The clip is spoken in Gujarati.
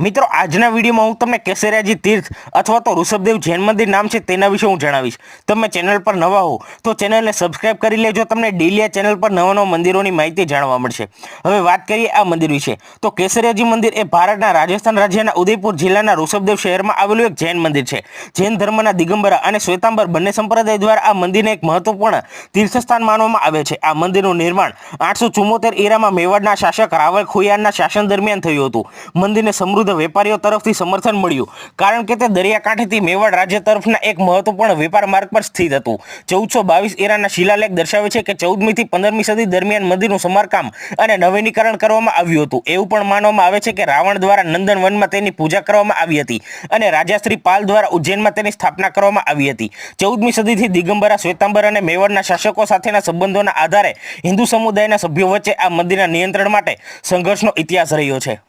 મિત્રો આજના વિડીયોમાં હું તમને કેસરિયાજી તીર્થ અથવા તો ઋષભદેવ જૈન મંદિર નામ છે તેના વિશે હું જણાવીશ। તમે ચેનલ પર નવા હો તો ચેનલને સબસ્ક્રાઇબ કરી લેજો, તમને ડેલી આ ચેનલ પર નવા નવા મંદિરોની માહિતી જાણવા મળશે। હવે વાત કરીએ આ મંદિર વિશે તો કેસરિયાજી મંદિર એ ભારતના રાજસ્થાન રાજ્યના ઉદયપુર જિલ્લાના ઋષભદેવ શહેરમાં આવેલું એક જૈન મંદિર છે। જૈન ધર્મના દિગંબરા અને શ્વેતાંબર બંને સંપ્રદાય દ્વારા આ મંદિરને એક મહત્વપૂર્ણ તીર્થસ્થાન માનવામાં આવે છે। આ મંદિરનું નિર્માણ 874 ઈરામાં મેવાડના શાસક રાવલ ખુયારના શાસન દરમિયાન થયું હતું। મંદિરને સમૃદ્ધ વેપારીઓ તરફથી સમર્થન મળ્યું કારણ કે તે દરિયાકાંઠેથી મેવાડ રાજ્ય તરફના એક મહત્વપૂર્ણ વેપાર માર્ગ પર સ્થિત હતું। 1422 એરાના શિલાલેખ દર્શાવે છે કે 14મી થી 15મી સદી દરમિયાન મંદિરનું સમારકામ અને નવીનીકરણ કરવામાં આવ્યું હતું। એવું પણ માનવામાં આવે છે કે રાવણ દ્વારા નંદનવનમાં તેની પૂજા કરવામાં આવી હતી અને રાજાશ્રી પાલ દ્વારા ઉજ્જૈનમાં તેની સ્થાપના કરવામાં આવી હતી। 14મી સદીથી દિગંબરા, શ્વેતાંબર અને મેવાડના શાસકો સાથેના સંબંધોના આધારે હિન્દુ સમુદાયના સભ્યો વચ્ચે આ મંદિરના નિયંત્રણ માટે સંઘર્ષનો ઇતિહાસ રહ્યો છે।